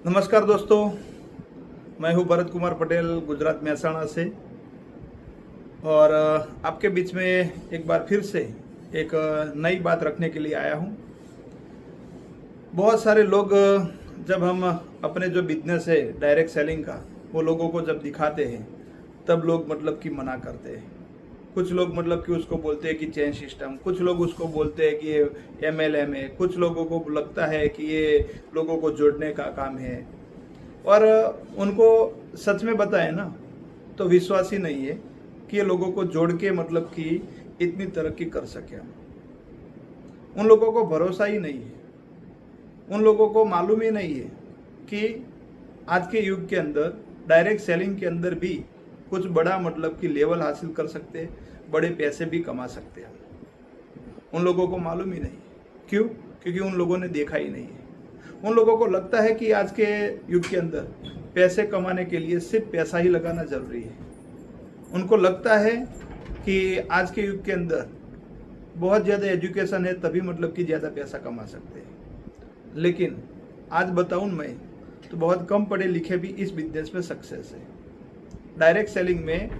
नमस्कार दोस्तों, मैं हूं भरत कुमार पटेल गुजरात मेहसाणा से। और आपके बीच में एक बार फिर से एक नई बात रखने के लिए आया हूं। बहुत सारे लोग जब हम अपने जो बिजनेस है डायरेक्ट सेलिंग का, वो लोगों को जब दिखाते हैं तब लोग मतलब कि मना करते हैं। कुछ लोग मतलब कि उसको बोलते हैं कि चेन सिस्टम, कुछ लोग उसको बोलते हैं कि ये MLM है, कुछ लोगों को लगता है कि ये लोगों को जोड़ने का काम है। और उनको सच में बताएं ना तो विश्वास ही नहीं है कि ये लोगों को जोड़ के मतलब कि इतनी तरक्की कर सके। उन लोगों को भरोसा ही नहीं है, उन लोगों को मालूम ही नहीं है कि आज के युग के अंदर डायरेक्ट सेलिंग के अंदर भी कुछ बड़ा मतलब कि लेवल हासिल कर सकते हैं, बड़े पैसे भी कमा सकते हैं। उन लोगों को मालूम ही नहीं। क्यों? क्योंकि उन लोगों ने देखा ही नहीं है। उन लोगों को लगता है कि आज के युग के अंदर पैसे कमाने के लिए सिर्फ पैसा ही लगाना जरूरी है। उनको लगता है कि आज के युग के अंदर बहुत ज़्यादा एजुकेशन है तभी मतलब कि ज़्यादा पैसा कमा सकते हैं। लेकिन आज बताऊं मैं तो बहुत कम पढ़े लिखे भी इस बिजनेस में सक्सेस है। डायरेक्ट सेलिंग में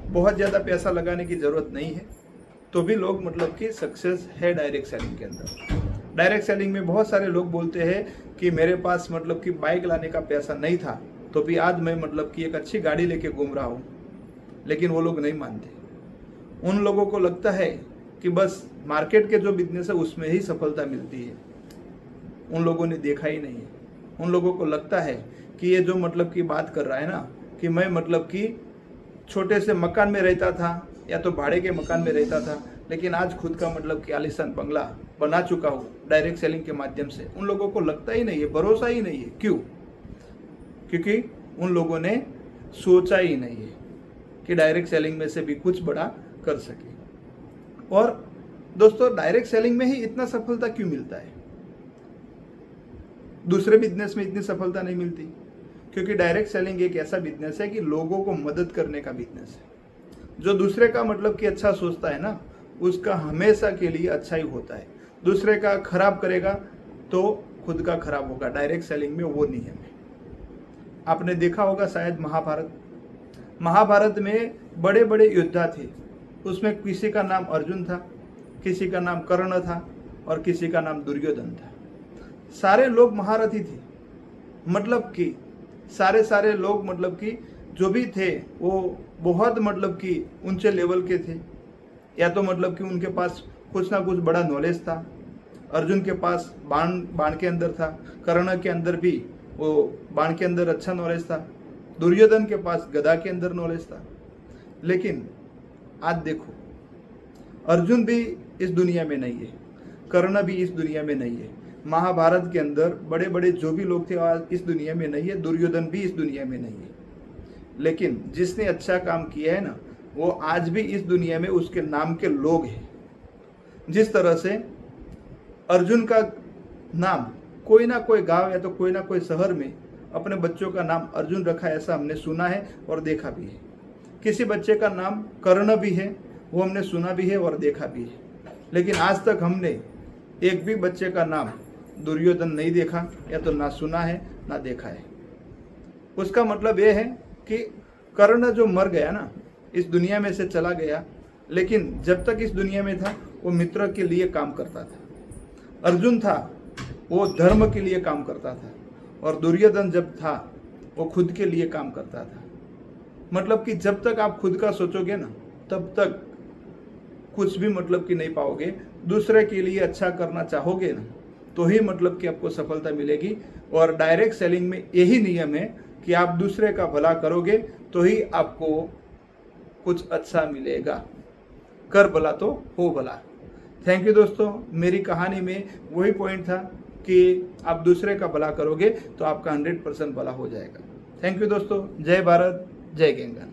बहुत ज़्यादा पैसा लगाने की ज़रूरत नहीं है तो भी लोग मतलब कि सक्सेस है डायरेक्ट सेलिंग के अंदर। डायरेक्ट सेलिंग में बहुत सारे लोग बोलते हैं कि मेरे पास मतलब कि बाइक लाने का पैसा नहीं था तो भी आज मैं मतलब कि एक अच्छी गाड़ी लेके घूम रहा हूँ। लेकिन वो लोग नहीं मानते। उन लोगों को लगता है कि बस मार्केट के जो बिजनेस है उसमें ही सफलता मिलती है। उन लोगों ने देखा ही नहीं है। उन लोगों को लगता है कि ये जो मतलब की बात कर रहा है ना कि मैं मतलब कि छोटे से मकान में रहता था या तो भाड़े के मकान में रहता था, लेकिन आज खुद का मतलब कि आलीशान बंगला बना चुका हूँ डायरेक्ट सेलिंग के माध्यम से। उन लोगों को लगता ही नहीं है, भरोसा ही नहीं है। क्यों? क्योंकि उन लोगों ने सोचा ही नहीं है कि डायरेक्ट सेलिंग में से भी कुछ बड़ा कर सके। और दोस्तों, डायरेक्ट सेलिंग में ही इतना सफलता क्यों मिलता है? दूसरे बिजनेस में इतनी सफलता नहीं मिलती। क्योंकि डायरेक्ट सेलिंग एक ऐसा बिजनेस है कि लोगों को मदद करने का बिजनेस है। जो दूसरे का मतलब कि अच्छा सोचता है ना, उसका हमेशा के लिए अच्छा ही होता है। दूसरे का खराब करेगा तो खुद का खराब होगा। डायरेक्ट सेलिंग में वो नियम है। आपने देखा होगा शायद महाभारत में बड़े बड़े योद्धा थे। उसमें किसी का नाम अर्जुन था, किसी का नाम कर्ण था और किसी का नाम दुर्योधन था। सारे लोग महारथी थे। मतलब कि सारे लोग मतलब कि जो भी थे वो बहुत मतलब कि ऊंचे लेवल के थे, या तो मतलब कि उनके पास कुछ ना कुछ बड़ा नॉलेज था। अर्जुन के पास बाण के अंदर था, कर्ण के अंदर भी वो बाण के अंदर अच्छा नॉलेज था, दुर्योधन के पास गदा के अंदर नॉलेज था। लेकिन आज देखो, अर्जुन भी इस दुनिया में नहीं है, कर्ण भी इस दुनिया में नहीं है। महाभारत के अंदर बड़े बड़े जो भी लोग थे आज इस दुनिया में नहीं है, दुर्योधन भी इस दुनिया में नहीं है। लेकिन जिसने अच्छा काम किया है ना, वो आज भी इस दुनिया में उसके नाम के लोग हैं। जिस तरह से अर्जुन का नाम कोई ना कोई गांव या तो कोई ना कोई शहर में अपने बच्चों का नाम अर्जुन रखा है, ऐसा हमने सुना है और देखा भी है। किसी बच्चे का नाम कर्ण भी है, वो हमने सुना भी है और देखा भी है। लेकिन आज तक हमने एक भी बच्चे का नाम दुर्योधन नहीं देखा, या तो ना सुना है ना देखा है। उसका मतलब ये है कि कर्ण जो मर गया ना, इस दुनिया में से चला गया, लेकिन जब तक इस दुनिया में था वो मित्र के लिए काम करता था। अर्जुन था वो धर्म के लिए काम करता था, और दुर्योधन जब था वो खुद के लिए काम करता था। मतलब कि जब तक आप खुद का सोचोगे ना, तब तक कुछ भी मतलब कि नहीं पाओगे। दूसरे के लिए अच्छा करना चाहोगे ना, तो ही मतलब कि आपको सफलता मिलेगी। और डायरेक्ट सेलिंग में यही नियम है कि आप दूसरे का भला करोगे तो ही आपको कुछ अच्छा मिलेगा। कर भला तो हो भला। थैंक यू दोस्तों। मेरी कहानी में वही पॉइंट था कि आप दूसरे का भला करोगे तो आपका 100% भला हो जाएगा। थैंक यू दोस्तों। जय भारत, जय गंगा।